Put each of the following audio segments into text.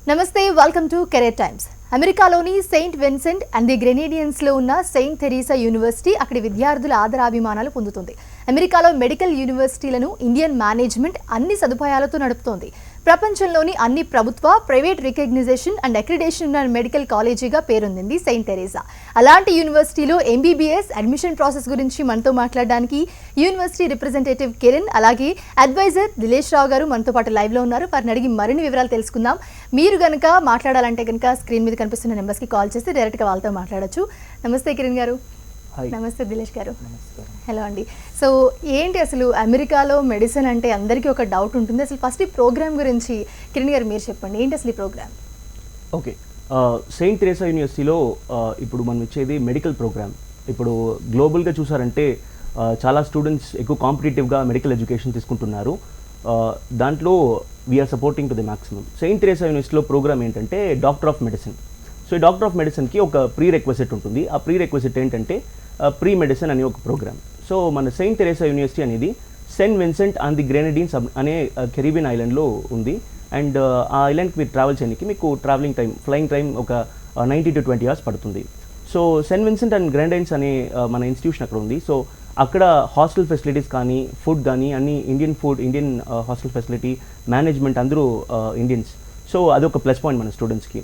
నమస్తే, welcome to career times. అమెరికాలోని Saint Vincent and the గ్రెనేడియన్స్లో ఉన్న సెయింట్ థెరీసా యూనివర్సిటీ అక్కడి విద్యార్థుల ఆదరాభిమానాలు పొందుతుంది. అమెరికాలో మెడికల్ యూనివర్సిటీలను ఇండియన్ మేనేజ్మెంట్ అన్ని సదుపాయాలతో నడుపుతోంది. ప్రపంచంలోని అన్ని ప్రభుత్వ, ప్రైవేట్ రికగ్నిజేషన్ అండ్ అక్రిడేషన్ ఉన్న మెడికల్ కాలేజీగా పేరొందింది సెయింట్ థెరీసా. అలాంటి యూనివర్సిటీలో ఎంబీబీఎస్ అడ్మిషన్ ప్రాసెస్ గురించి మనతో మాట్లాడడానికి యూనివర్సిటీ రిప్రజెంటేటివ్ కిరణ్, అలాగే అడ్వైజర్ దిలేష్ రావు గారు మనతో పాటు లైవ్లో ఉన్నారు. వారిని అడిగి మరిన్ని వివరాలు తెలుసుకుందాం. మీరు కనుక మాట్లాడాలంటే కనుక స్క్రీన్ మీద కనిపిస్తున్న నెంబర్స్కి కాల్ చేసి డైరెక్ట్గా వాళ్ళతో మాట్లాడచ్చు. నమస్తే కిరణ్ గారు. నమస్తే దిలేష్ గారు. హలో అండి. సో ఏంటి అసలు అమెరికాలో మెడిసిన్ అంటే అందరికీ ఒక డౌట్ ఉంటుంది. అసలు ఫస్ట్ ఈ ప్రోగ్రామ్ గురించి కిరణ్ గారు మీరు చెప్పండి, ఏంటి అసలు ఈ ప్రోగ్రామ్? ఓకే, సెయింట్ థెరీసా యూనివర్సిటీలో ఇప్పుడు మనం ఇచ్చేది మెడికల్ ప్రోగ్రామ్. ఇప్పుడు గ్లోబల్గా చూసారంటే చాలా స్టూడెంట్స్ ఎక్కువ కాంపిటేటివ్గా మెడికల్ ఎడ్యుకేషన్ తీసుకుంటున్నారు. దాంట్లో we are supporting to the maximum. Saint Theresa యూనివర్సిటీలో ప్రోగ్రామ్ ఏంటంటే డాక్టర్ ఆఫ్ మెడిసిన్. సో ఈ డాక్టర్ ఆఫ్ మెడిసిన్కి ఒక ప్రీ రిక్వెసిట్ ఉంటుంది. ఆ ప్రీ రిక్వెసిట్ ఏంటంటే ప్రీ మెడిసిన్ అనే ఒక ప్రోగ్రామ్. సో మన సెయింట్ థెరీసా యూనివర్సిటీ అనేది సెయింట్ విన్సెంట్ అండ్ ది గ్రెనేడియన్స్ అనే కెరీబియన్ ఐలాండ్లో ఉంది. అండ్ ఆ ఐలాండ్కి మీరు ట్రావెల్ చేయడానికి మీకు ట్రావెలింగ్ టైం, ఫ్లయింగ్ టైం ఒక 90 to 20 hours పడుతుంది. సో సెయింట్ విన్సెంట్ అండ్ గ్రెనేడియన్స్ అనే మన ఇన్స్టిట్యూషన్ అక్కడ ఉంది. సో అక్కడ హాస్టల్ ఫెసిలిటీస్ కానీ, ఫుడ్ కానీ అన్ని Indian food, Indian hostel facility, management అందరూ ఇండియన్స్. సో అదొక ప్లస్ పాయింట్ మన స్టూడెంట్స్కి.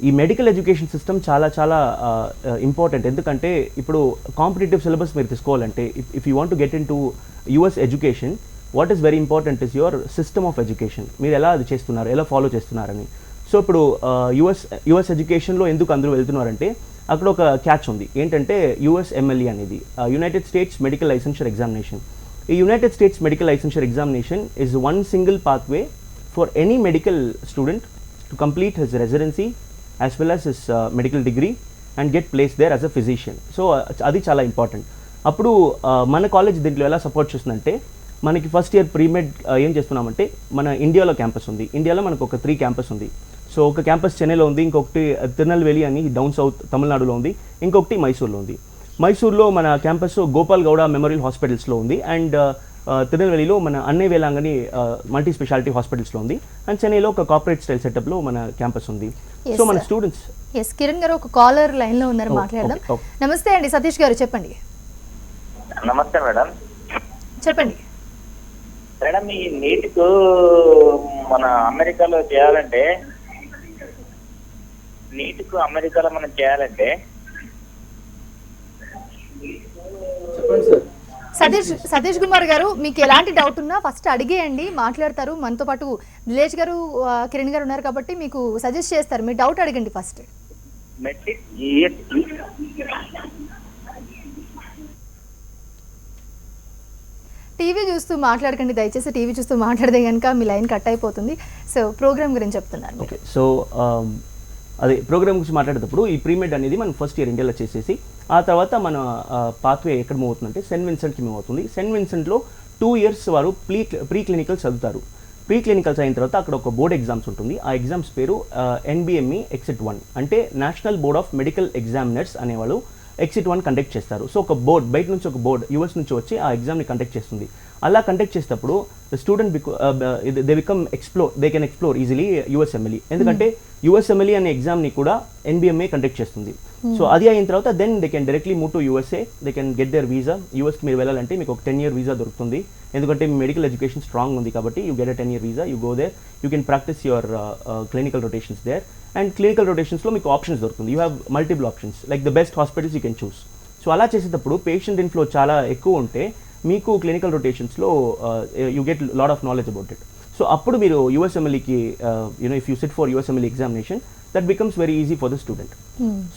ఈ మెడికల్ ఎడ్యుకేషన్ సిస్టమ్ చాలా చాలా ఇంపార్టెంట్. ఎందుకంటే ఇప్పుడు కాంపిటేటివ్ సిలబస్ మీరు తీసుకోవాలంటే, if you want to get in to US education, what is very important is your system of education. మీరు ఎలా అది చేస్తున్నారు, ఎలా ఫాలో చేస్తున్నారని. సో ఇప్పుడు యుఎస్ ఎడ్యుకేషన్లో ఎందుకు అందరూ వెళ్తున్నారంటే అక్కడ ఒక క్యాచ్ ఉంది. ఏంటంటే యుఎస్ఎంఎల్ఈ అనేది United States medical licensure examination. ఈ United States medical licensure examination is one single pathway for any medical student to complete his residency as well as his medical degree and get placed there as a physician. So అది చాలా important. అప్పుడు మన college దీంట్లో ఎలా support చేస్తుందంటే, మనకి first year premed ఏం చేస్తున్నామంటే, మన ఇండియాలో క్యాంపస్ ఉంది. ఇండియాలో మనకు ఒక 3 క్యాంపస్ ఉంది. సో ఒక క్యాంపస్ చెన్నైలో ఉంది, ఇంకొకటి తిరునెల్వేలి అని డౌన్ సౌత్ తమిళనాడులో ఉంది, ఇంకొకటి మైసూర్లో ఉంది. మైసూర్లో మన క్యాంపస్ గోపాల్ గౌడ మెమోరియల్ హాస్పిటల్స్లో ఉంది. అండ్ తిరునెల్వేలిలో మన అన్నే వేలాంగని మల్టీ స్పెషాలిటీ హాస్పిటల్స్లో ఉంది. అండ్ చెన్నైలో ఒక కార్పొరేట్ స్టైల్ సెటప్లో మన క్యాంపస్ ఉంది. సో మన స్టూడెంట్స్. ఎస్, కిరణ్ గారు ఒక కాలర్ లైన్లో ఉన్నారు, మాట్లాడదాం. నమస్తే అండి, సతీష్ గారు చెప్పండి. నమస్తే మేడం. చెప్పండి మేడం, ఈ నీట్కు మన అమెరికాలో చేయాలంటే, అమెరికాలో మనం చేయాలంటే సతీష్ కుమార్ గారు, మీకు ఎలాంటి డౌట్ ఉన్నా ఫస్ట్ అడిగేయండి, మాట్లాడతారు. మనతో పాటు దిలేష్ గారు, కిరణ్ గారు ఉన్నారు కాబట్టి మీకు సజెస్ట్ చేస్తారు. మీ డౌట్ అడగండి ఫస్ట్. టీవీ చూస్తూ మాట్లాడకండి దయచేసి. టీవీ చూస్తూ మాట్లాడితే కనుక మీ లైన్ కట్ అయిపోతుంది. సో ప్రోగ్రామ్ గురించి చెప్తున్నాను. ఓకే, సో అదే ప్రోగ్రామ్ గురించి మాట్లాడేటప్పుడు ఈ ప్రీమెడ్ అనేది మనం ఫస్ట్ ఇయర్ ఇండియాలో చేసేసి, ఆ తర్వాత మన పాత్వే ఎక్కడ మూవ్ అవుతుందంటే సెయింట్ విన్సెంట్కి మూవ్ అవుతుంది. సెయింట్ విన్సెంట్లో 2 years వారు ప్రీ క్లినికల్స్ చదువుతారు. ప్రీ క్లినికల్స్ అయిన తర్వాత అక్కడ ఒక బోర్డ్ ఎగ్జామ్స్ ఉంటుంది. ఆ ఎగ్జామ్స్ పేరు NBME Exit 1, అంటే national board of medical examiners అనేవాళ్ళు Exit 1 కండక్ట్ చేస్తారు. సో ఒక బోర్డ్, బయట నుంచి ఒక బోర్డ్ యూఎస్ నుంచి వచ్చి ఆ ఎగ్జామ్ని కండక్ట్ చేస్తుంది. అలా కండక్ట్ చేసేటప్పుడు student they can explore easily USMLE. ఎందుకంటే యుఎస్ఎంఎల్ఈ అనే ఎగ్జామ్ని కూడా NBMA కండక్ట్ చేస్తుంది. సో అది అయిన తర్వాత then they can directly move to USA. They can get their visa. యూఎస్కి మీరు వెళ్ళాలంటే మీకు ఒక 10-year వీసా దొరుకుతుంది. ఎందుకంటే మీ మెడికల్ ఎడ్యుకేషన్ స్ట్రాంగ్ ఉంది కాబట్టి you get 10-year visa. You go there, you can practise your clinical rotations there. And clinical రొటేషన్స్లో మీకు ఆప్షన్స్ దొరుకుతుంది. You have multiple options, like the best hospitals you can choose. So అలా చేసేటప్పుడు patient inflow చాలా ఎక్కువ ఉంటే మీకు clinical రొటేషన్స్లో you get lot of knowledge about it. So అప్పుడు మీరు యుఎస్ఎంఎల్ఈకి if you sit for USMLE examination, that becomes very easy for the student.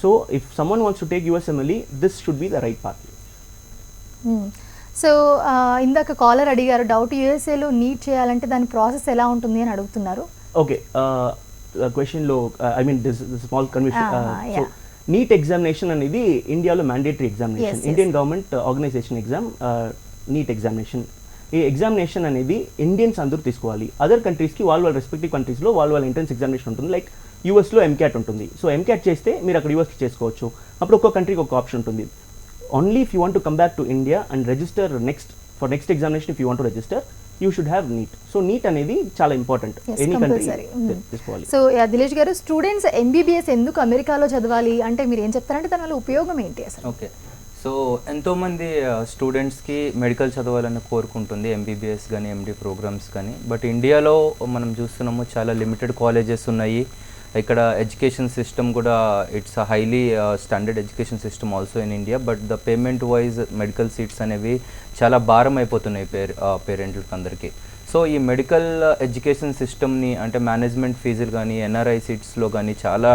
So if someone wants to take USMLE, this should be the right path. So ఇందాక caller అడిగారు doubt, యూఎస్ఏలో NEET చేయాలంటే దాని process ఎలా ఉంటుంది అని అడుగుతున్నారు. Okay, క్వశ్చన్లో I mean this small confusion. So NEET examination అనేది ఇండియాలో mandatory examination, Indian government organisation exam, NEET examination. ఈ ఎగ్జామినేషన్ అనేది ఇండియన్స్ అందరూ తీసుకోవాలి. అదర్ కంట్రీస్కి వాళ్ళ రెస్పెక్టివ్ కంట్రీస్లో వాళ్ళ ఎంట్రన్స్ ఎగ్జామినేషన్ ఉంటుంది. లైక్ యూఎస్లో MCAT ఉంటుంది. సో MCAT చేస్తే మీరు అక్కడ యూఎస్కి చేసుకోవచ్చు. అప్పుడు ఒక్కో కంట్రీకి ఒక ఆప్షన్ ఉంటుంది. Only if you want to come back to India and register next examination, if you want to register, you should have NEET. So NEET అనేది చాలా ఇంపార్టెంట్, ఎనీ కంట్రీ తీసుకోవాలి. సో దిలేష్ గారు, స్టూడెంట్స్ ఎంబీబీఎస్ ఎందుకు అమెరికాలో చదవాలి అంటే మీరు ఏం చెప్తారంటే దానివల్ల ఉపయోగం ఏంటి అసలు? ఓకే, సో ఎంతోమంది స్టూడెంట్స్కి మెడికల్ చదవాలని కోరుకుంటుంది, ఎంబీబీఎస్ కానీ ఎండి ప్రోగ్రామ్స్ కానీ. బట్ ఇండియాలో మనం చూస్తున్నాము చాలా లిమిటెడ్ కాలేజెస్ ఉన్నాయి. ఇక్కడ ఎడ్యుకేషన్ సిస్టమ్ కూడా it's a highly standard education system also in India. But the payment wise medical seats అనేవి చాలా భారం అయిపోతున్నాయి పేరెంట్లకి అందరికీ. సో ఈ మెడికల్ ఎడ్యుకేషన్ సిస్టమ్ని అంటే మేనేజ్మెంట్ ఫీజులు కానీ ఎన్ఆర్ఐ సీట్స్లో కానీ చాలా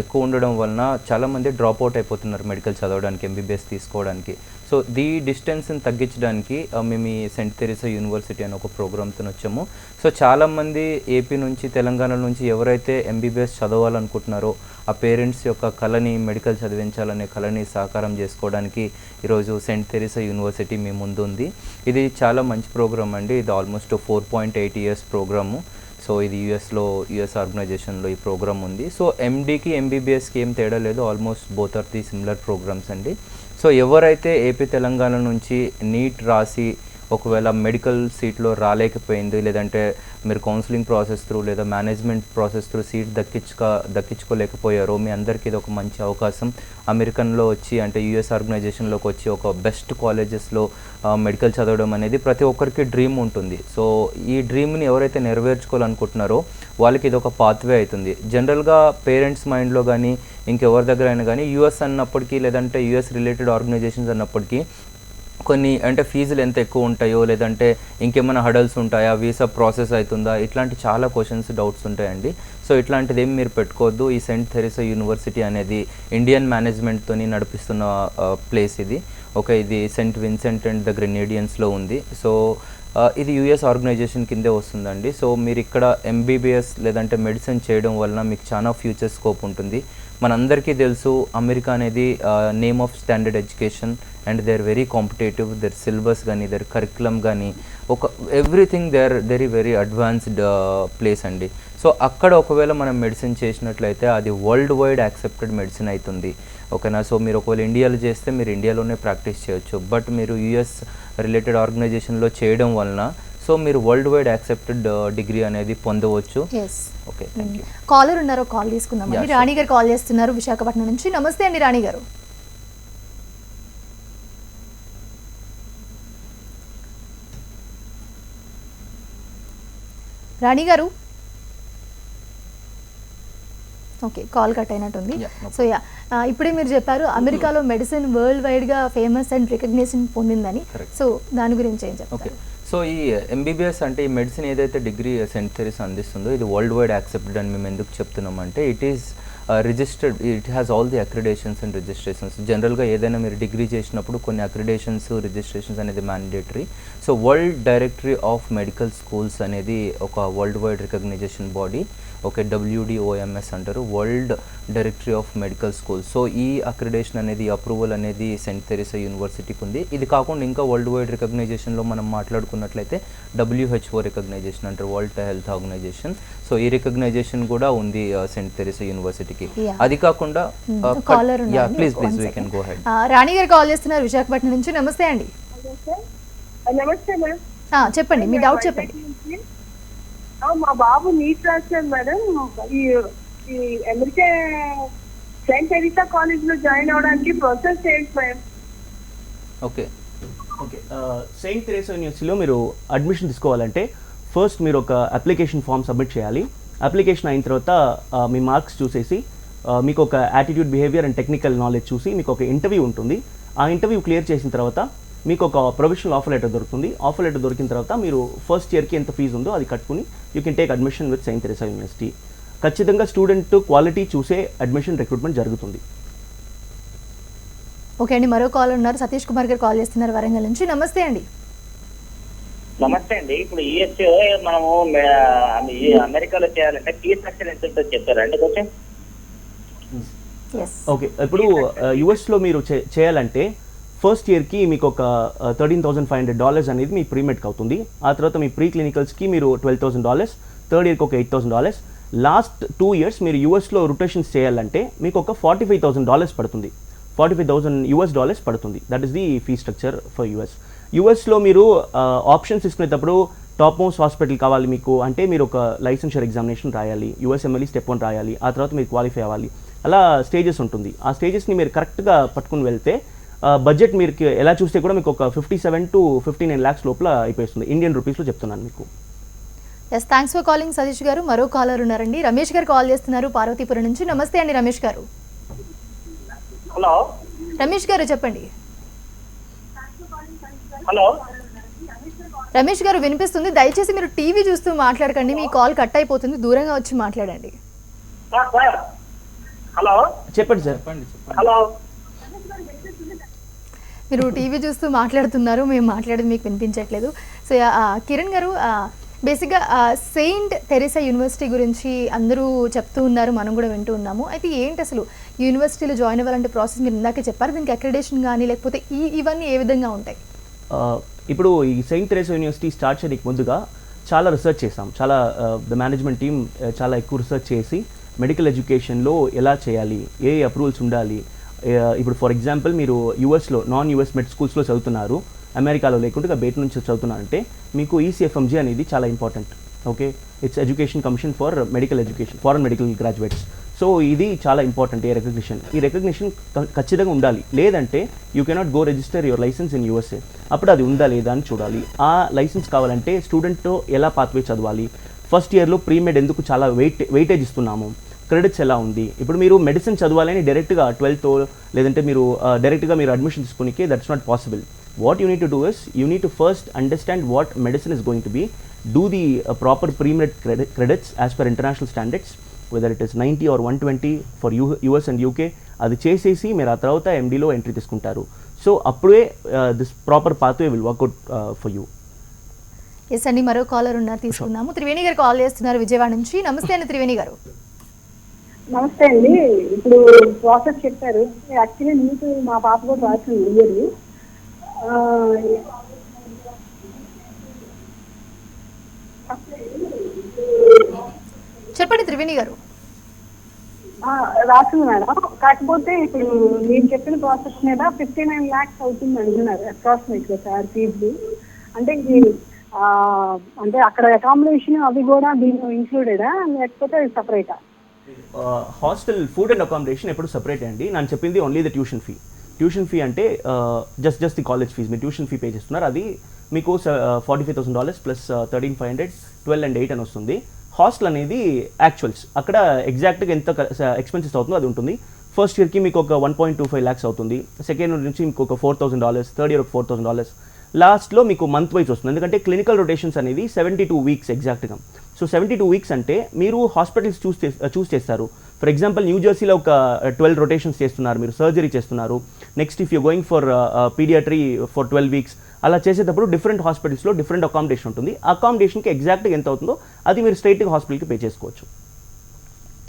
ఎక్కువ ఉండడం వలన చాలామంది డ్రాప్ అవుట్ అయిపోతున్నారు మెడికల్ చదవడానికి, ఎంబీబీఎస్ తీసుకోవడానికి. సో ఈ డిస్టెన్స్ని తగ్గించడానికి మేము ఈ సెయింట్ తెరీసా యూనివర్సిటీ అనే ఒక ప్రోగ్రామ్తో వచ్చాము. సో చాలామంది ఏపీ నుంచి, తెలంగాణ నుంచి ఎవరైతే ఎంబీబీఎస్ చదవాలనుకుంటున్నారో ఆ పేరెంట్స్ యొక్క కళని, మెడికల్ చదివించాలనే కళని సాకారం చేసుకోవడానికి ఈరోజు సెయింట్ తెరీసా యూనివర్సిటీ మీ ముందు ఉంది. ఇది చాలా మంచి ప్రోగ్రామ్ అండి. ఇది ఆల్మోస్ట్ 4.8 years ప్రోగ్రాము. సో ఇది యుఎస్ ఆర్గనైజేషన్లో ఈ ప్రోగ్రామ్ ఉంది. సో ఎండీకి ఎంబీబీఎస్కి ఏం తేడా లేదు, almost both are the similar programmes అండి. సో ఎవరైతే ఏపీ తెలంగాణ నుంచి నీట్ రాసి ఒకవేళ మెడికల్ సీట్లో రాలేకపోయింది, లేదంటే మీరు కౌన్సిలింగ్ ప్రాసెస్ త్రూ లేదా మేనేజ్మెంట్ ప్రాసెస్ త్రూ సీట్ దక్కించుకోలేకపోయారో, మీ అందరికీ ఇది ఒక మంచి అవకాశం. అమెరికన్లో వచ్చి అంటే యుఎస్ ఆర్గనైజేషన్లోకి వచ్చి ఒక బెస్ట్ కాలేజెస్లో మెడికల్ చదవడం అనేది ప్రతి ఒక్కరికి డ్రీమ్ ఉంటుంది. సో ఈ డ్రీమ్ని ఎవరైతే నెరవేర్చుకోవాలనుకుంటున్నారో వాళ్ళకి ఇది ఒక పాత్వే అవుతుంది. జనరల్గా పేరెంట్స్ మైండ్లో కానీ ఇంకెవరి దగ్గర అయినా కానీ యుఎస్ అన్నప్పటికీ, లేదంటే యుఎస్ రిలేటెడ్ ఆర్గనైజేషన్స్ అన్నప్పటికీ కొన్ని అంటే ఫీజులు ఎంత ఎక్కువ ఉంటాయో, లేదంటే ఇంకేమైనా హడల్స్ ఉంటాయా, వీసా ప్రాసెస్ అవుతుందా, ఇట్లాంటి చాలా క్వశ్చన్స్, డౌట్స్ ఉంటాయండి. సో ఇట్లాంటిది ఏమి మీరు పెట్టుకోవద్దు. ఈ సెయింట్ తెరీసా యూనివర్సిటీ అనేది ఇండియన్ మేనేజ్మెంట్తో నడిపిస్తున్న ప్లేస్ ఇది. ఓకే, ఇది సెయింట్ విన్సెంట్ అండ్ ద గ్రెనేడియన్స్లో ఉంది. సో ఇది యుఎస్ ఆర్గనైజేషన్ కిందే వస్తుందండి. సో మీరు ఇక్కడ ఎంబీబీఎస్ లేదంటే మెడిసిన్ చేయడం వలన మీకు చాలా ఫ్యూచర్ స్కోప్ ఉంటుంది. మనందరికీ తెలుసు అమెరికా అనేది name of standard education and they are very competitive. Their syllabus కానీ, దేర్ కరికులం కానీ, ఒక everything they are very advanced place అండి. సో అక్కడ ఒకవేళ మనం మెడిసిన్ చేసినట్లయితే అది వరల్డ్ వైడ్ యాక్సెప్టెడ్ మెడిసిన్ అవుతుంది. ఓకేనా? సో మీరు ఒకవేళ ఇండియాలో చేస్తే మీరు ఇండియాలోనే ప్రాక్టీస్ చేయొచ్చు. బట్ మీరు యుఎస్ రిలేటెడ్ ఆర్గనైజేషన్లో చేయడం వలన సో మీరు వరల్డ్ వైడ్ యాక్సెప్టెడ్ డిగ్రీ అనేది పొందవచ్చు. Okay, thank you. కాలర్ ఉన్నారు, కాల్ తీసుకుందామండి. రాణి గారు కాల్ చేస్తున్నారు విశాఖపట్నం నుంచి. నమస్తే అండి రాణి గారు. రాణి గారు, ఓకే, కాల్ కట్ అయినట్టుంది. సో ఇప్పుడే మీరు చెప్పారు అమెరికాలో మెడిసిన్ వరల్డ్ వైడ్గా ఫేమస్ అండ్ రికగ్నిషన్ పొందిందని. సో దాని గురించి ఏం చెప్తారు? సో ఈ ఎంబీబీఎస్ అంటే ఈ మెడిసిన్ ఏదైతే డిగ్రీ సెయింట్ తెరీసా అందిస్తుందో ఇది వరల్డ్ వైడ్ యాక్సెప్టెడ్ అని మేము ఎందుకు చెప్తున్నామంటే it is registered, it has all the accreditations and registrations. జనరల్గా ఏదైనా మీరు డిగ్రీ చేసినప్పుడు కొన్ని అక్రిడేషన్స్, రిజిస్ట్రేషన్స్ అనేది mandatory. So world directory of medical schools అనేది ఒక world wide recognition body. Okay, WDOMS అంటారు, world directory of medical schools. So ఈ అక్రిడేషన్ అనేది, అప్రూవల్ అనేది సెయింట్ తెరీసా యూనివర్సిటీకి ఉంది. ఇది కాకుండా ఇంకా వరల్డ్ వైడ్ రికగ్నైజేషన్లో మనం మాట్లాడుకున్నట్లయితే WHO రికగ్నైజేషన్ అంటారు, వరల్డ్ హెల్త్ ఆర్గనైజేషన్. సో ఈ రికగ్నైజేషన్ కూడా ఉంది సెయింట్ తెరీసా యూనివర్సిటీకి. అది కాకుండా please we can go head. Rani గారు కాల్ చేస్తున్నారు విశాఖపట్నం నుంచి. నమస్తే అండి. నమస్తే మేడం. చెప్పండి, మీ డౌట్ చెప్పండి. మా బాబు నీట్ రాశాడు మేడం. ఈ అమెరికా సెయింట్ తెరీసా కాలేజ్ లో జాయిన్ అవడానికి ప్రాసెస్ ఏంటి మేడం? ఓకే, సెయింట్ తెరీసా యూనివర్సిటీలో మీరు అడ్మిషన్ తీసుకోవాలంటే ఫస్ట్ మీరు ఒక అప్లికేషన్ ఫామ్ సబ్మిట్ చేయాలి. అప్లికేషన్ అయిన తర్వాత మీ మార్క్స్ చూసేసి మీకు ఒక attitude, behaviour and technical knowledge చూసి మీకు ఒక ఇంటర్వ్యూ ఉంటుంది. ఆ ఇంటర్వ్యూ క్లియర్ చేసిన తర్వాత మీకు ఒక ప్రొవిజనల్ ఆఫర్ లెటర్ దొరుకుతుంది. ఆఫర్ లెటర్ దొరికిన తర్వాత మీరు ఫస్ట్ ఇయర్కి ఎంత ఫీజు ఉందో అది కట్టుకుని you can take admission with Saint Teresa university. ఖచ్చితంగా స్టూడెంట్ క్వాలిటీ చూసే అడ్మిషన్ రిక్రూట్మెంట్ జరుగుతుంది. ఓకే అండి, మరో కాల్ ఉన్నారు. సతీష్ కుమార్ గారు కాల్ చేస్తున్నారు వరంగల్ నుంచి. నమస్తే అండి. నమస్తే అండి. ఇప్పుడు యుఎస్ మనము అమెరికాలో చేయాలంటే ఫీ స్ట్రక్చర్ ఎంత ఉంటుందో చెప్తారండి కొంచెం? ఓకే, ఇప్పుడు యుఎస్లో మీరు చేయాలంటే ఫస్ట్ ఇయర్కి మీకు ఒక $13,500 అనేది మీ ప్రీమెడ్కి అవుతుంది. ఆ తర్వాత మీ ప్రీ క్లినికల్స్కి మీరు $12,000, థర్డ్ ఇయర్కి ఒక $8,000. లాస్ట్ 2 years మీరు యూఎస్లో రొటేషన్స్ చేయాలంటే మీకు ఒక $45,000 పడుతుంది. $45,000 పడుతుంది. That is the fee structure for యూఎస్లో మీరు ఆప్షన్స్ తీసుకునేటప్పుడు టాప్ మోస్ట్ హాస్పిటల్ కావాలి మీకు అంటే మీరు ఒక లైసెన్షియర్ ఎగ్జామినేషన్ రాయాలి, USMLE స్టెప్ 1 రాయాలి, ఆ తర్వాత మీరు క్వాలిఫై అవ్వాలి. అలా స్టేజెస్ ఉంటుంది. ఆ స్టేజెస్ని మీరు కరెక్ట్గా పట్టుకుని వెళ్తే బడ్జెట్ మీరు ఎలా చూస్తే కూడా మీకు ఒక 57 to 59 lakhs లోపల అయిపోతుంది. ఇండియన్ రూపీస్లో చెప్తున్నాను మీకు. Yes, thanks for calling Satish గారు. మరో కాలర్ ఉన్నారండి, రమేష్ గారు కాల్ చేస్తున్నారు పార్వతీపురం నుంచి. నమస్తే అండి రమేష్ గారు. హలో రమేష్ గారు చెప్పండి. హలో రమేష్ గారు వినిపిస్తుంది. దయచేసి మీరు టీవీ చూస్తూ మాట్లాడకండి, మీ కాల్ కట్ అయిపోతుంది, దూరంగా వచ్చి మాట్లాడండి. సార్ హలో చెప్పండి సార్. హలో మీరు టీవీ చూస్తూ మాట్లాడుతున్నారు, మేము మాట్లాడేది మీకు వినిపించట్లేదు. సో కిరణ్ గారు, బేసిక్గా సెయింట్ తెరీసా యూనివర్సిటీ గురించి అందరూ చెప్తూ ఉన్నారు, మనం కూడా వింటూ ఉన్నాము. అయితే ఏంటి అసలు యూనివర్సిటీలో జాయిన్ అవ్వాలంటే ప్రాసెస్ మీరు ఇందాకే చెప్పారు, దీనికి అక్రిడేషన్ కానీ లేకపోతే ఇవన్నీ ఏ విధంగా ఉంటాయి? ఇప్పుడు ఈ సెయింట్ తెరీసా యూనివర్సిటీ స్టార్ట్ చేయడానికి ముందుగా చాలా రీసెర్చ్ చేసాం. చాలా ద మేనేజ్మెంట్ టీమ్ చాలా ఎక్కువ రీసెర్చ్ చేసి మెడికల్ ఎడ్యుకేషన్లో ఎలా చేయాలి, ఏ అప్రూవల్స్ ఉండాలి. ఇప్పుడు ఫర్ ఎగ్జాంపుల్ మీరు యూఎస్లో నాన్ యూఎస్ మెడ్ స్కూల్స్లో చదువుతున్నారు, అమెరికాలో లేకుంటే బయట నుంచి చదువుతున్నారంటే మీకు ECFMG అనేది చాలా important. Okay, it's education commission for medical education, foreign medical graduates. So ఇది చాలా ఇంపార్టెంట్. ఈ రికగ్నిషన్ ఖచ్చితంగా ఉండాలి. లేదంటే you cannot go register your licence in USA. అప్పుడు అది ఉందా లేదా అని చూడాలి. ఆ లైసెన్స్ కావాలంటే స్టూడెంట్ ఎలా పాత్వే చదవాలి, ఫస్ట్ ఇయర్లో ప్రీమెడ్ ఎందుకు చాలా వెయిటేజ్ ఇస్తున్నాము, క్రెడిట్స్ ఎలా ఉంది. ఇప్పుడు మీరు మెడిసిన్ చదవాలని డైరెక్ట్గా 12th లేదంటే మీరు డైరెక్ట్గా మీరు అడ్మిషన్ తీసుకునికే that's not possible. What you need to do is you need to first understand what medicine is going to be, do the proper premed credits as per international standards, whether it is 90 or 120 for US and UK. అది చేసేసి మీరు ఆ తర్వాత MDలో entry తీసుకుంటారు. So అప్పుడే this proper pathway will work out for you. Yes అండి, మరో కాలర్ ఉన్నారు, తీసుకున్నాము. త్రివేణి గారు కాల్ చేస్తున్నారు విజయవాడ నుంచి. నమస్తే అండి త్రివేణి గారు. నమస్తే అండి. ఇప్పుడు ప్రాసెస్ చెప్పారు. యాక్చువల్లీ నీట్ మా పాప కూడా రాసింది ఇయర్. చెప్పండి త్రివేణి గారు. రాసింది మేడం. కాకపోతే ఇప్పుడు నేను చెప్పిన ప్రాసెస్ మీద 59 lakhs అవుతుంది అంటున్నారు అప్రాక్సిమేట్ గా సార్ ఫీజు. అంటే ఇది అంటే అక్కడ అకామిడేషన్ అవి కూడా దీంట్లో ఇంక్లూడెడా లేకపోతే సపరేటా? హాస్టల్ ఫుడ్ అండ్ అకామిడేషన్ ఎప్పుడు సపరేట్ అండి. నేను చెప్పింది only the tuition fee. Tuition fee అంటే జస్ట్ ది కాలేజ్ ఫీజ్. మీరు ట్యూషన్ ఫీ పే చేస్తున్నారు, అది మీకు $45,000 ప్లస్ 13,500, 12 and 8 అని వస్తుంది. హాస్టల్ అనేది యాక్చువల్స్, అక్కడ ఎగ్జాక్ట్గా ఎంత ఎక్స్పెన్సెస్ అవుతుందో అది ఉంటుంది. ఫస్ట్ ఇయర్కి మీకు ఒక 1.25 lakhs అవుతుంది, సెకండ్ ఇయర్ నుంచి మీకు ఒక $4,000, థర్డ్ ఇయర్ ఒక $4,000, లాస్ట్లో మీకు మంత్ వైజ్ వస్తుంది. ఎందుకంటే క్లినికల్ రొటేషన్స్ అనేది 72 weeks ఎగ్జాక్ట్గా. సో 72 weeks అంటే మీరు హాస్పిటల్స్ చూస్ చేస్తారు. ఫర్ ఎగ్జాంపుల్ న్యూజెర్సీలో ఒక 12 rotations చేస్తున్నారు, మీరు సర్జరీ చేస్తున్నారు. Next if you going for paediatry for 12 weeks, అలా చేసేటప్పుడు డిఫరెంట్ హాస్పిటల్స్లో డిఫరెంట్ అకామిడేషన్ ఉంటుంది. అకామిడేషన్కి ఎగ్జాక్ట్గా ఎంత అవుతుందో అది మీరు స్ట్రైట్గా హాస్పిటల్కి పే చేసుకోవచ్చు.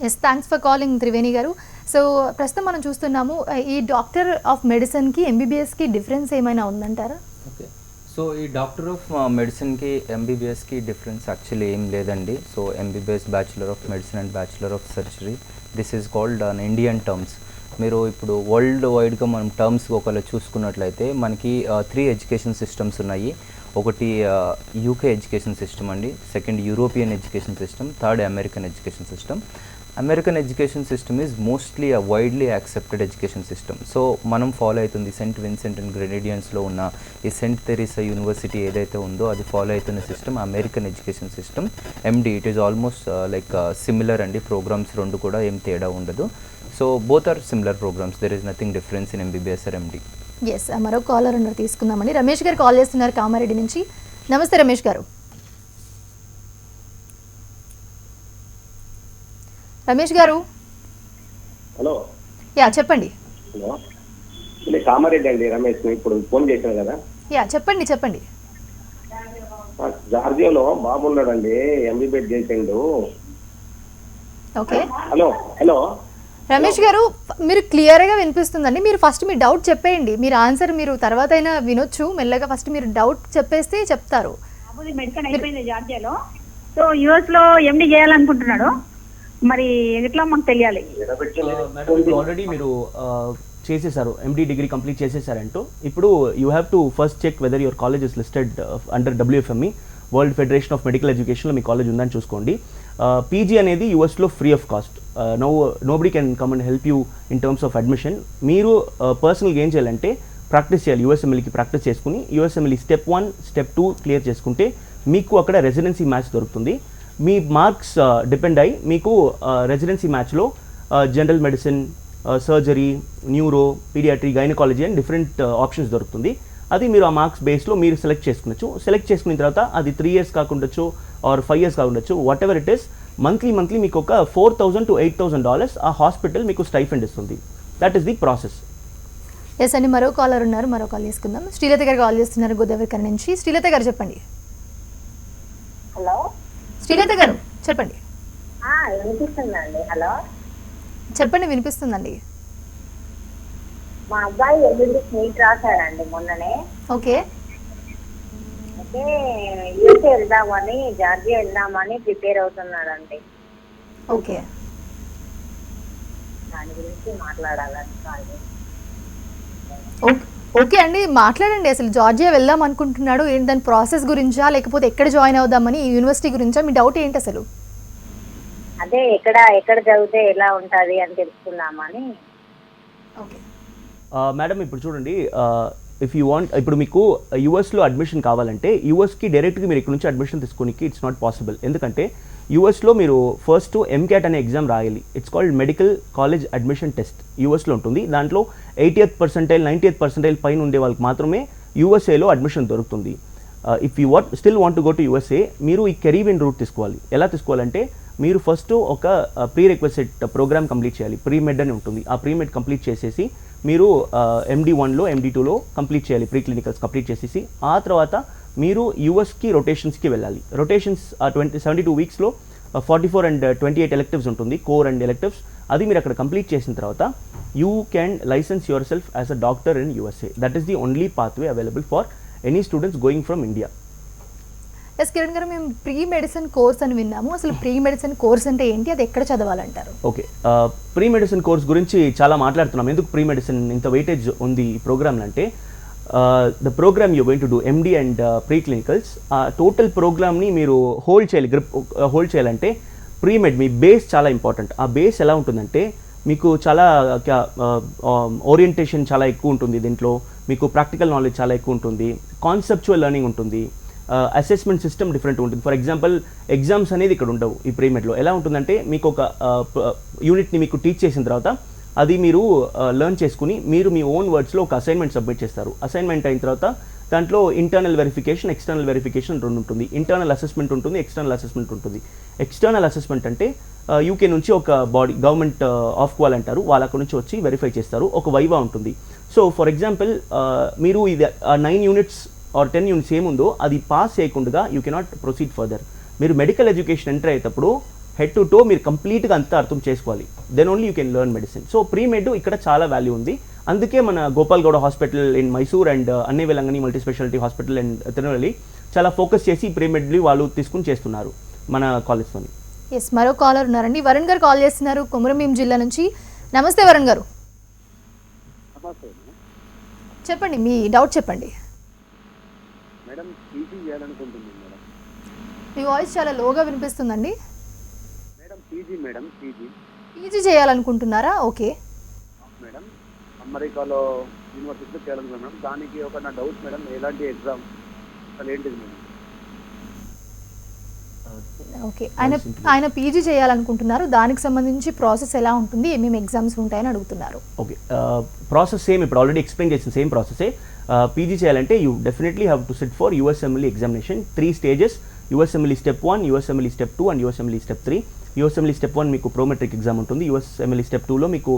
Yes, thanks for calling Triveni గారు. సో ప్రస్తుతం మనం చూస్తున్నాము, ఈ డాక్టర్ ఆఫ్ మెడిసిన్కి MBBSకి డిఫరెన్స్ ఏమైనా ఉందంటారా? ఓకే, సో ఈ డాక్టర్ ఆఫ్ మెడిసిన్కి MBBSకి డిఫరెన్స్ యాక్చువల్లీ ఏం లేదండి. So MBBS bachelor of medicine and bachelor of surgery, this is called in Indian terms. మీరు ఇప్పుడు వరల్డ్ వైడ్గా మనం టర్మ్స్ ఒకవేళ చూసుకున్నట్లయితే మనకి 3 ఎడ్యుకేషన్ సిస్టమ్స్ ఉన్నాయి. ఒకటి UK ఎడ్యుకేషన్ సిస్టమ్ అండి, second European education system, third American education system. American education system is mostly a widely accepted education system. So మనం ఫాలో అవుతుంది సెయింట్ విన్సెంట్ అండ్ గ్రెనేడియన్స్లో ఉన్న ఈ సెయింట్ తెరీసా యూనివర్సిటీ ఏదైతే ఉందో అది ఫాలో అవుతున్న system American education system. MD it is almost like similar అండి. Programmes రెండు కూడా ఏం తేడా ఉండదు. So both are similar programmes, there is nothing difference in MBBS or MD. Yes, మరో కాలర్ ఉన్నారు, తీసుకుందామండి. రమేష్ గారు కాల్ చేస్తున్నారు కామారెడ్డి నుంచి. నమస్తే రమేష్ గారు. రమేష్ గారు. హలో. యా చెప్పండి. హలో, ఇది కామారెడ్డి అండి, రమేష్. ఇప్పుడు ఫోన్ చేశాను కదా. యా చెప్పండి. జార్జియాలో బాబు ఉన్నాడండి, MBBS చేసిండు. ఓకే. హలో హలో రమేష్ గారు, మీరు క్లియర్గా వినిపిస్తుందండి. మీరు ఫస్ట్ మీ డౌట్ చెప్పేయండి, మీరు ఆన్సర్ మీరు తర్వాత అయినా వినొచ్చు మెల్లగా. ఫస్ట్ మీరు డౌట్ చెప్పేస్తే చెప్తారు. మెడిసిన్ అయిపోయింది జార్జియాలో, సో US లో MD చేయాలనుకుంటున్నాడు. మరి ఎట్లా మాకు తెలియాలి? ఆల్రెడీ మీరు చేసేసారు, MD డిగ్రీ కంప్లీట్ చేసేసారంటూ. ఇప్పుడు you have to first check whether your college is listed under WFME World Federation of Medical ఎడ్యుకేషన్లో మీ కాలేజ్ ఉందని చూసుకోండి. పీజీ అనేది యూఎస్లో free of cost. Nobody can come and help you in terms of admission. మీరు పర్సనల్గా ఏం చేయాలంటే ప్రాక్టీస్ చేయాలి. యూఎస్ఎంఎల్కి ప్రాక్టీస్ చేసుకుని యూఎస్ఎంఎల్ స్టెప్ 1 స్టెప్ 2 క్లియర్ చేసుకుంటే మీకు అక్కడ రెసిడెన్సీ మ్యాచ్ దొరుకుతుంది. మీ మార్క్స్ డిపెండ్ అయ్యి మీకు రెసిడెన్సీ మ్యాచ్లో general medicine, surgery, neuro, paediatry, gynaecology అని డిఫరెంట్ ఆప్షన్స్ దొరుకుతుంది. అది మీరు ఆ మార్క్స్ బేస్లో మీరు సెలెక్ట్ చేసుకునొచ్చు. సెలెక్ట్ చేసుకున్న తర్వాత అది 3 years కాకుండొచ్చు ఆర్ 5 years కాకుండొచ్చు, whatever it is, monthly మీకు ఒక $4,000 to $8,000 ఆ హాస్పిటల్ మీకు స్టైఫండ్ ఇస్తుంది. That is the process. Yes అండి, మరో కాలర్ ఉన్నారు, మరో కాల్ తీసుకుందాం. శ్రీలత గారు కాల్ చేస్తున్నారు గోదావరి నుంచి. శ్రీలత గారు చెప్పండి. హలో శ్రీలత గారు చెప్పండి. వినిపిస్తుందండి. హలో చెప్పండి, వినిపిస్తుందండి. మా అబ్బాయి ఎంబీబీఎస్ నీట్ రాశాడండి మొన్ననే. ఓకే. అయితే యూఎస్ఏ వెళ్దామని, జార్జియా వెళ్దామని ప్రిపేర్ అవుతున్నాడండి. ఓకే. దాని గురించి మాట్లాడాలని కాల్ చేశాను. ఓకే అండి, మాట్లాడండి. అసలు జార్జియా వెళ్దాం అనుకుంటున్నాడు, ఏంటి దాని ప్రాసెస్ గురించా లేకపోతే ఎక్కడ జాయిన్ అవుదామని, యూనివర్సిటీ గురించా? మీ డౌట్ ఏంటి అసలు? అదే ఎక్కడ చదివితే ఎలా ఉంటుంది అని తెలుసుకుందామని. ఓకే మేడం, ఇప్పుడు చూడండి, ఇఫ్ యూ వాంట్, ఇప్పుడు మీకు యూఎస్లో అడ్మిషన్ కావాలంటే యూఎస్కి డైరెక్ట్గా మీరు ఇక్కడ నుంచి అడ్మిషన్ తీసుకోనికి ఇట్స్ నాట్ పాసిబుల్. ఎందుకంటే యూఎస్లో మీరు ఫస్ట్ ఎంక్యాట్ అనే ఎగ్జామ్ రాయాలి. It's called medical college admission test. యూఎస్లో ఉంటుంది. దాంట్లో 80th percentile 90th percentile పైన ఉండే వాళ్ళకి మాత్రమే యూఎస్ఏలో అడ్మిషన్ దొరుకుతుంది. If you still want to go to USA, మీరు ఈ కెరీబియన్ రూట్ తీసుకోవాలి. ఎలా తీసుకోవాలంటే మీరు ఫస్ట్ ఒక ప్రీ రిక్వెసిట్ ప్రోగ్రామ్ కంప్లీట్ చేయాలి. ప్రీమెడ్ అని ఉంటుంది. ఆ ప్రీమెడ్ కంప్లీట్ చేసేసి మీరు MD1లో MD2లో కంప్లీట్ చేయాలి. ప్రీ క్లినికల్స్ కంప్లీట్ చేసేసి ఆ తర్వాత మీరు యూఎస్కి రొటేషన్స్కి వెళ్ళాలి. రొటేషన్స్ 72 weeksలో 44 and 28 electives ఉంటుంది, కోర్ అండ్ ఎలెక్టివ్స్. అది మీరు అక్కడ కంప్లీట్ చేసిన తర్వాత you can license yourself as a doctor in USA. That is the only pathway available for any students going from India. Yes Kiran గారు, మేము ప్రీ మెడిసిన్ కోర్స్ అని విన్నాము. అసలు ప్రీ మెడిసిన్ కోర్స్ అంటే ఏంటి, అది ఎక్కడ చదవాలంటారు? ఓకే, ప్రీ మెడిసిన్ కోర్స్ గురించి చాలా మాట్లాడుతున్నాం. ఎందుకు ప్రీ మెడిసిన్ ఇంత వెయిటేజ్ ఉంది ఈ ప్రోగ్రామ్లో అంటే, the programme you going to do MD and preclinicals, total ప్రోగ్రామ్ని మీరు హోల్డ్ చేయాలి. గ్రిప్ హోల్డ్ చేయాలంటే ప్రీమెడ్ మీ బేస్ చాలా ఇంపార్టెంట్. ఆ బేస్ ఎలా ఉంటుందంటే మీకు చాలా ఓరియంటేషన్ చాలా ఎక్కువ ఉంటుంది. దీంట్లో మీకు ప్రాక్టికల్ నాలెడ్జ్ చాలా ఎక్కువ ఉంటుంది, కాన్సెప్చువల్ లెర్నింగ్ ఉంటుంది, అసెస్మెంట్ సిస్టమ్ డిఫరెంట్ ఉంటుంది. ఫర్ ఎగ్జాంపుల్ ఎగ్జామ్స్ అనేది ఇక్కడ ఉండవు. ఈ ప్రీమెడ్లో ఎలా ఉంటుందంటే మీకు ఒక యూనిట్ని మీకు టీచ్ చేసిన తర్వాత అది మీరు లెర్న్ చేసుకుని మీరు మీ ఓన్ వర్డ్స్లో ఒక అసైన్మెంట్ సబ్మిట్ చేస్తారు. అసైన్మెంట్ అయిన తర్వాత దాంట్లో ఇంటర్నల్ వెరిఫికేషన్, ఎక్స్టర్నల్ వెరిఫికేషన్ రెండు ఉంటుంది. ఇంటర్నల్ అసెస్మెంట్ ఉంటుంది, ఎక్స్టర్నల్ అసెస్మెంట్ ఉంటుంది. ఎక్స్టర్నల్ అసెస్మెంట్ అంటే యూకే నుంచి ఒక బాడీ, గవర్నమెంట్ ఆఫ్ క్వాల్ అంటారు, వాళ్ళ అక్కడ నుంచి వచ్చి వెరిఫై చేస్తారు. ఒక వైవా ఉంటుంది. సో ఫర్ ఎగ్జాంపుల్ మీరు ఇది 9 units ఆర్ 10 units ఏముందో అది పాస్ చేయకుండా యూ కెనాట్ ప్రొసీడ్ ఫర్దర్. మీరు మెడికల్ ఎడ్యుకేషన్ ఎంటర్ అయ్యేటప్పుడు హెడ్ టు టో మీరు కంప్లీట్గా అంతా అర్థం చేసుకోవాలి. Then only you can learn medicine. So premed ఇక్కడ చాలా వాల్యూ ఉంది. అందుకే మన Gopal Gowda hospital in Mysore and Anne Velankanni multi speciality hospital and Tirunalli చాలా ఫోకస్ చేసి ప్రీమెడ్లీ వాళ్ళు తీసుకుని చేస్తున్నారు మన కాలేజ్తోని. ఎస్, మరో కాలర్ ఉన్నారండి. వరుణ్ గారు కాల్ చేస్తున్నారు కొమరంభీం జిల్లా నుంచి. నమస్తే వరుణ్ గారు, చెప్పండి మీ డౌట్ చెప్పండి. మేడం పీజీ చేయాలనుకుంటుంది మేడం. మీ వాయిస్ చాలా లోగా వినిపిస్తుందండి. మేడం పీజీ పీజీ చేయాలనుకుంటున్నారా? ఓకే మేడం, అమెరికాలో యూనివర్సిటీలో చేయాలనుకున్నాం. దానికి ఒక నా డౌట్ మేడం, ఎలాంటి ఎగ్జామ్ అసలు ఏంటిది మేడం? ఓకే, ఆయన పీజీ చేయాలనుకుంటున్నారు. దానికి సంబంధించి ప్రాసెస్ ఎలా ఉంటుంది, ఏమేమి ఎగ్జామ్స్ ఉంటాయని అడుగుతున్నారు. ఓకే, ప్రాసెస్ సేమ్, ఇప్పుడు ఆల్రెడీ ఎక్స్ప్లెయిన్ చేసిన సేమ్ ప్రాసెసే. పీజీ చేయాలంటే you definitely have to SIT for USMLE examination. 3 stages: USMLE step 1, USMLE step 2 and USMLE step 3. USMLE step 1 మీకు ప్రోమెట్రిక్ ఎగ్జామ్ ఉంటుంది. యూఎస్ఎంఎల్ఈ స్టెప్ 2లో మీకు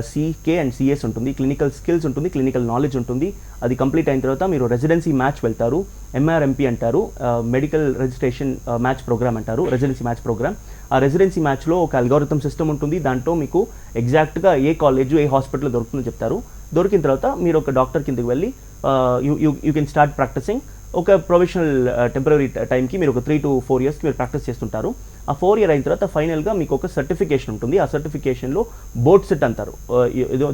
CK అండ్ CS ఉంటుంది, clinical skills ఉంటుంది, clinical knowledge ఉంటుంది. అది complete అయిన తర్వాత మీరు రెసిడెన్సీ మ్యాచ్ వెళ్తారు. MRMP అంటారు, మెడికల్ రిజిస్ట్రేషన్ మ్యాచ్ ప్రోగ్రామ్ అంటారు, రెసిడెన్సీ మ్యాచ్ ప్రోగ్రామ్. ఆ రెసిడెన్సీ మ్యాచ్లో ఒక అల్గోరిథం సిస్టమ్ ఉంటుంది. దాంట్లో మీకు ఎగ్జాక్ట్గా ఏ కాలేజ్ ఏ హాస్పిటల్ దొరుకుతుందో చెప్తారు. దొరికిన తర్వాత మీరు ఒక డాక్టర్ కిందకి వెళ్ళి యూ కెన్ స్టార్ట్ ప్రాక్టీసింగ్. ఒక ప్రొఫెషనల్ టెంపరీ టైంకి మీరు ఒక 3 to 4 years మీరు ప్రాక్టీస్ చేస్తుంటారు. ఆ 4 year అయిన తర్వాత ఫైనల్గా మీకు ఒక సర్టిఫికేషన్ ఉంటుంది. ఆ సర్టిఫికేషన్లో బోర్డ్ సెట్ అంటారు.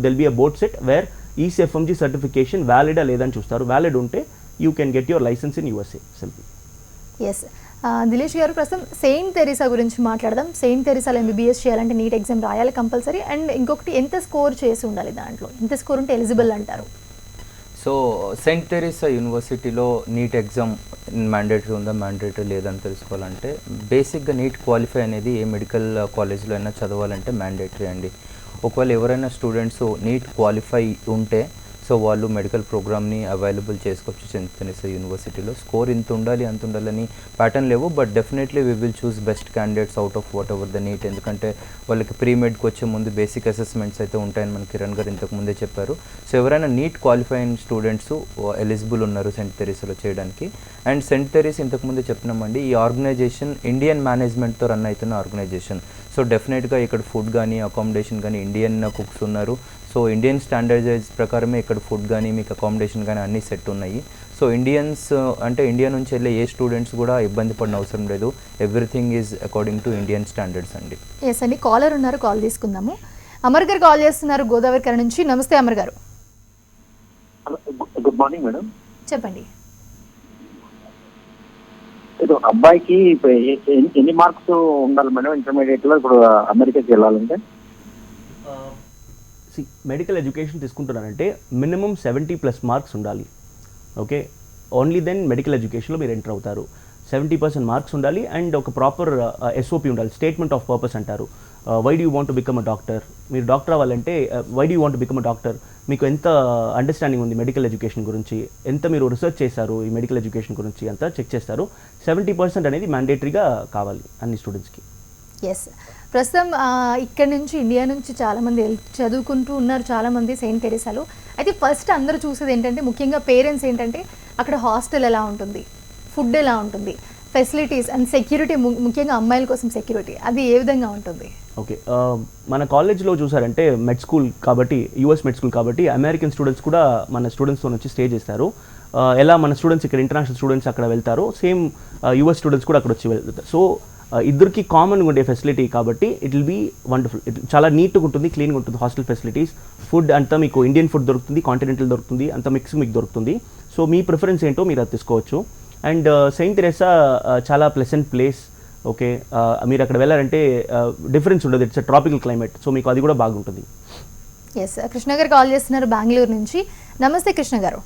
They'll be a board set where ECFMG certification వ్యాలిడా లేదని చూస్తారు. వ్యాలిడ్ ఉంటే you can get your licence in USA simple. Yes, Dilesh గారు ప్రస్తుతం సెయింట్ తెరీసా గురించి మాట్లాడదాం. సెయింట్ తెరీసాలో ఎంబీబీఎస్ చేయాలంటే నీట్ ఎగ్జామ్ రాయాలి కంపల్సరీ. అండ్ ఇంకొకటి ఎంత స్కోర్ చేసి ఉండాలి, దాంట్లో ఎంత స్కోర్ ఉంటే ఎలిజిబుల్ అంటారు? సో సెయింట్ తెరీసా యూనివర్సిటీలో నీట్ ఎగ్జామ్ మ్యాండేటరీ ఉందా మ్యాండేటరీ లేదని తెలుసుకోవాలంటే బేసిక్గా నీట్ క్వాలిఫై అనేది ఏ మెడికల్ కాలేజ్లో అయినా చదవాలంటే మ్యాండేటరీ అండి. ఒకవేళ ఎవరైనా స్టూడెంట్స్ నీట్ క్వాలిఫై ఉంటే సో వాళ్ళు మెడికల్ ప్రోగ్రామ్ని అవైలబుల్ చేసుకోవచ్చు సెయింట్ తెరీసా యూనివర్సిటీలో. స్కోర్ ఇంత ఉండాలి అంత ఉండాలని ప్యాటర్న్ లేవు, but definitely we will choose best candidates out of whatever the NEET. ఎందుకంటే వాళ్ళకి ప్రీ మెడ్కి వచ్చే ముందు బేసిక్ అసెస్మెంట్స్ అయితే ఉంటాయని మనకి కిరణ్ గారు ఇంతకు ముందే చెప్పారు. సో ఎవరైనా నీట్ క్వాలిఫై అయిన స్టూడెంట్స్ ఎలిజిబుల్ ఉన్నారు సెయింట్ తెరీసాలో చేయడానికి. అండ్ సెయింట్ తెరీసా ఇంతకుముందే చెప్పినామండి, ఈ ఆర్గనైజేషన్ ఇండియన్ మేనేజ్మెంట్తో రన్ అవుతున్న ఆర్గనైజేషన్. సో డెఫినెట్గా ఇక్కడ ఫుడ్ కానీ అకామిడేషన్ కానీ ఇండియన్ కుక్స్ ఉన్నారు. సో ఇండియన్ స్టాండర్డైజ్ ప్రకారమే ఇక్కడ ఫుడ్ కానీ మీకు అకామిడేషన్ కానీ అన్నీ సెట్ ఉన్నాయి. సో ఇండియన్స్ అంటే ఇండియా నుంచి వెళ్ళే ఏ స్టూడెంట్స్ కూడా ఇబ్బంది పడిన అవసరం లేదు. Everything is according to Indian standards అండి. ఎస్ అండి, కాలర్ ఉన్నారు, కాల్ తీసుకుందాము. అమర్ గారు కాల్ చేస్తున్నారు గోదావరి కర నుంచి. నమస్తే అమర్ గారు. Good morning madam. చెప్పండి. ఇప్పుడు అబ్బాయికి ఎన్ని మార్క్స్ ఉండాలి మేడం ఇంటర్మీడియట్లో ఇప్పుడు అమెరికాకి వెళ్ళాలంటే? మెడికల్ ఎడ్యుకేషన్ తీసుకుంటున్నారంటే మినిమం 70+ మార్క్స్ ఉండాలి. ఓకే, ఓన్లీ దెన్ మెడికల్ ఎడ్యుకేషన్లో మీరు ఎంటర్ అవుతారు. 70% మార్క్స్ ఉండాలి అండ్ ఒక ప్రాపర్ ఎస్ఓపి ఉండాలి, స్టేట్మెంట్ ఆఫ్ పర్పస్ అంటారు. Why do you want to become a doctor, మీరు డాక్టర్ అవ్వాలంటే why do you want to become a doctor, మీకు ఎంత అండర్స్టాండింగ్ ఉంది మెడికల్ ఎడ్యుకేషన్ గురించి, ఎంత మీరు రీసెర్చ్ చేశారు ఈ మెడికల్ ఎడ్యుకేషన్ గురించి అంతా చెక్ చేస్తారు. 70% అనేది మ్యాండేటరీగా కావాలి అన్ని స్టూడెంట్స్కి. ఎస్, ప్రస్తుతం ఇక్కడ నుంచి ఇండియా నుంచి చాలామంది చదువుకుంటూ ఉన్నారు, చాలామంది సెయింట్ తెరీసాలో. అయితే ఫస్ట్ అందరూ చూసేది ఏంటంటే, ముఖ్యంగా పేరెంట్స్ ఏంటంటే అక్కడ హాస్టల్ ఎలా ఉంటుంది, ఫుడ్ ఎలా ఉంటుంది, ఫెసిలిటీస్ అండ్ సెక్యూరిటీ, ముఖ్యంగా అమ్మాయిల కోసం సెక్యూరిటీ అది ఏ విధంగా ఉంటుంది? ఓకే, మన కాలేజ్లో చూసారంటే మెడ్ స్కూల్ కాబట్టి, యూఎస్ మెడ్ స్కూల్ కాబట్టి అమెరికన్ స్టూడెంట్స్ కూడా మన స్టూడెంట్స్తో వచ్చి స్టే చేస్తారు. ఎలా మన స్టూడెంట్స్ ఇక్కడ ఇంటర్నేషనల్ స్టూడెంట్స్ అక్కడ వెళ్తారో సేమ్ యూఎస్ స్టూడెంట్స్ కూడా అక్కడ వచ్చి వెళ్తారు. సో ఇద్దరికి కామన్గా ఉండే ఫెసిలిటీ కాబట్టి ఇట్ విల్ బీ వండర్ఫుల్. చాలా నీట్గా ఉంటుంది, క్లీన్గా ఉంటుంది హాస్టల్ ఫెసిలిటీస్. ఫుడ్ అంతా మీకు ఇండియన్ ఫుడ్ దొరుకుతుంది, కాంటినెంటల్ దొరుకుతుంది, అంతా మిక్స్ మీకు దొరుకుతుంది. సో మీ ప్రిఫరెన్స్ ఏంటో మీరు అది తీసుకోవచ్చు. అండ్ సెయింట్ తెరీసా చాలా ప్లెసెంట్ ప్లేస్. ఓకే, మీరు అక్కడ వెళ్ళారంటే డిఫరెన్స్ ఉండదు, ఇట్స్ ట్రాపికల్ క్లైమేట్. సో మీకు అది కూడా బాగుంటుంది. ఎస్, కృష్ణ గారు కాల్ చేస్తున్నారు బెంగళూరు నుంచి. నమస్తే కృష్ణ గారు.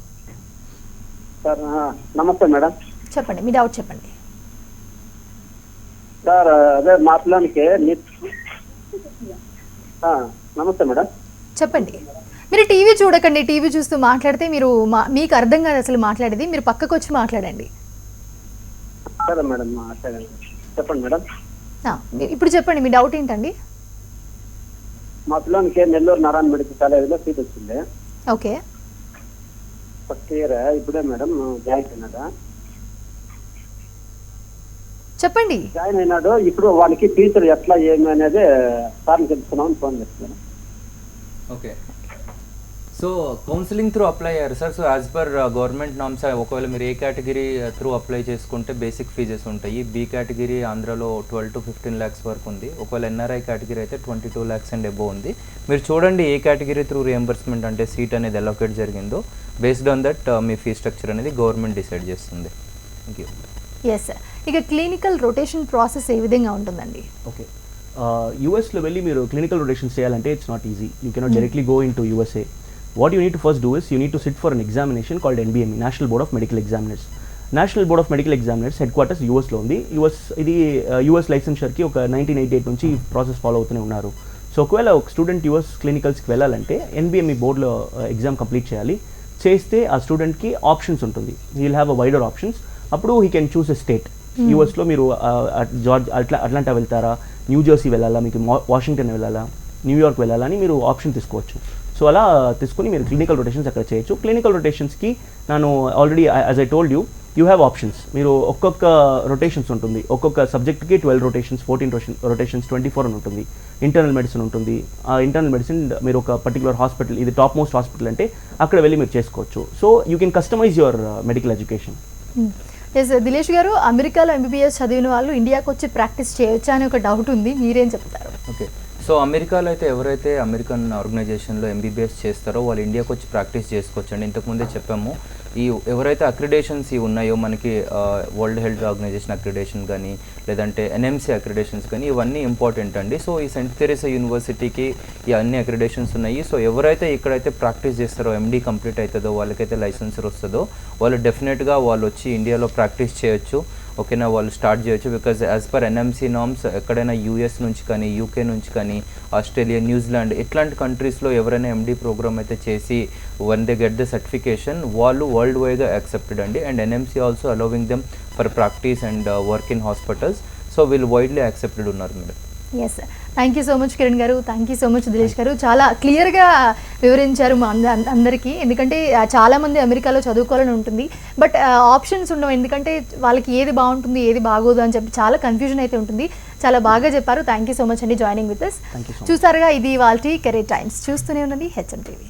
సార్ నమస్తే మేడం. చెప్పండి, మీ డౌట్ చెప్పండి. సార్ అదే మా పిల్లలకి నమస్తే మేడం. చెప్పండి. మీరు టీవీ చూడకండి, టీవీ చూస్తూ మాట్లాడితే మీరు మీకు అర్థం కాదు అసలు మాట్లాడేది, మీరు పక్కకు వచ్చి మాట్లాడండి. సరే మేడం, చెప్పండి మేడం. ఇప్పుడు చెప్పండి, మీ డౌట్ ఏంటండి? మా పిల్లలకి నెల్లూరు నారాయణ మెడికల్ కాలేజీలో సీట్ వచ్చింది. ఓకే, ఫస్ట్ ఇయర్ ఇప్పుడే మేడం జాయిన్ అయినాడా. చెప్పండి. జాయిన్ అయినాడు. ఇప్పుడు వాళ్ళకి టీచర్ ఎట్లా ఏమి అనేది సార్లు తెలుసుకున్నామని ఫోన్ చేస్తున్నాను. Okay, so counselling through apply అయ్యారు sir. So as per government norms ఒకవేళ మీరు ఏ కేటగిరీ త్రూ అప్లై చేసుకుంటే బేసిక్ ఫీజెస్ ఉంటాయి. బి కేటగిరీ ఆంధ్రాలో 12 to 15 lakhs వరకు ఉంది. ఒకవేళ ఎన్ఆర్ఐ కేటగిరీ అయితే 22 lakhs అండ్ అబోవ్ ఉంది. మీరు చూడండి ఏ కేటగిరీ త్రూ రియంబర్స్మెంట్ అంటే సీట్ అనేది అలొకేట్ జరిగిందో. Based on that me fee structure అనేది గవర్నమెంట్ డిసైడ్ చేస్తుంది. Thank you. ఎస్, ఇక క్లినికల్ రొటేషన్ ప్రాసెస్ ఏ విధంగా ఉంటుందండి? ఓకే, యూఎస్లో వెళ్ళి మీరు క్లినికల్ రొటేషన్ చేయాలంటే it's not easy. You cannot directly go in to USA. What you need to first do is you need to sit for an examination called NBME, National Board of Medical Examiners. National Board of Medical Examiners headquarters US లో ఉంది. ఇది US లైసెన్షర్కి ఒక 1988 నుంచి process follow అవుతూనే ఉన్నారు. So ఒకవేళ ఒక student US క్లినికల్స్కి వెళ్ళాలంటే NBME బోర్డులో ఎగ్జామ్ కంప్లీట్ చేయాలి. చేస్తే ఆ స్టూడెంట్కి ఆప్షన్స్ ఉంటుంది, he will have a wider options. అప్పుడు he can choose a state. యూఎస్లో మీరు అట్లాంటా వెళ్తారా, న్యూ జెర్సీ వెళ్ళాలా, మీకు వాషింగ్టన్ వెళ్ళాలా, న్యూయార్క్ వెళ్ళాలా అని మీరు ఆప్షన్ తీసుకోవచ్చు. సో అలా తీసుకుని మీరు క్లినికల్ రొటేషన్స్ అక్కడ చేయొచ్చు. క్లినికల్ రొటేషన్స్కి నేను already as I told you have options. మీరు ఒక్కొక్క రొటేషన్స్ ఉంటుంది, ఒక్కొక్క సబ్జెక్ట్కి 12 రొటేషన్స్, 14 రొటేషన్స్, 24 అని ఉంటుంది. ఇంటర్నల్ మెడిసిన్ ఉంటుంది. ఆ ఇంటర్నల్ మెడిసిన్ మీరు ఒక పర్టికులర్ హాస్పిటల్, ఇది టాప్ మోస్ట్ హాస్పిటల్ అంటే అక్కడ వెళ్ళి మీరు చేసుకోవచ్చు. So you can customise your medical education. Yes, Dilesh గారు, అమెరికాలో ఎంబీబీఎస్ చదివిన వాళ్ళు ఇండియాకి వచ్చి ప్రాక్టీస్ చేయొచ్చా అని ఒక డౌట్ ఉంది, మీరేం చెప్తారు? ఓకే, సో అమెరికాలో అయితే ఎవరైతే అమెరికన్ ఆర్గనైజేషన్లో ఎంబీబీఎస్ చేస్తారో వాళ్ళు ఇండియాకి వచ్చి ప్రాక్టీస్ చేసుకోవచ్చండి. ఇంతకుముందే చెప్పాము, ఈ ఎవరైతే అక్రిడేషన్స్ ఉన్నాయో మనకి వరల్డ్ హెల్త్ ఆర్గనైజేషన్ అక్రిడేషన్ కానీ లేదంటే ఎన్ఎంసీ అక్రిడేషన్స్ కానీ ఇవన్నీ ఇంపార్టెంట్ అండి. సో ఈ సెయింట్ థెరెసా యూనివర్సిటీకి ఈ అన్ని అక్రిడేషన్స్ ఉన్నాయి. సో ఎవరైతే ఇక్కడైతే ప్రాక్టీస్ చేస్తారో ఎండీ కంప్లీట్ అవుతుందో వాళ్ళకైతే లైసెన్సర్ వస్తుందో వాళ్ళు డెఫినెట్గా వాళ్ళు వచ్చి ఇండియాలో ప్రాక్టీస్ చేయొచ్చు. ఓకేనా, వాళ్ళు స్టార్ట్ చేయొచ్చు. Because as per NMC norms ఎక్కడైనా యూఎస్ నుంచి కానీ యూకే నుంచి కానీ ఆస్ట్రేలియా న్యూజిలాండ్ ఇట్లాంటి కంట్రీస్లో ఎవరైనా ఎండీ ప్రోగ్రామ్ అయితే చేసి when they get the certification వాళ్ళు వరల్డ్ వైడ్గా యాక్సెప్టెడ్ అండి. And NMC also allowing them for practice and work in hospitals. So వీళ్ళు వైడ్లీ యాక్సెప్టెడ్ ఉన్నారు madam. Yes, thank you so much Kiran గారు, thank you so much Dinesh గారు. చాలా క్లియర్గా వివరించారు మా అందరికీ. ఎందుకంటే చాలామంది అమెరికాలో చదువుకోవాలని ఉంటుంది, బట్ ఆప్షన్స్ ఉండవు. ఎందుకంటే వాళ్ళకి ఏది బాగుంటుంది ఏది బాగోదు అని చెప్పి చాలా కన్ఫ్యూజన్ అయితే ఉంటుంది. చాలా బాగా చెప్పారు. థ్యాంక్ యూ సో మచ్ అండి జాయినింగ్ విత్ అస్. చూసారుగా, ఇది వాళ్ళ కెరీర్ టైమ్స్. చూస్తూనే ఉండండి హెచ్ఎం టీవీ.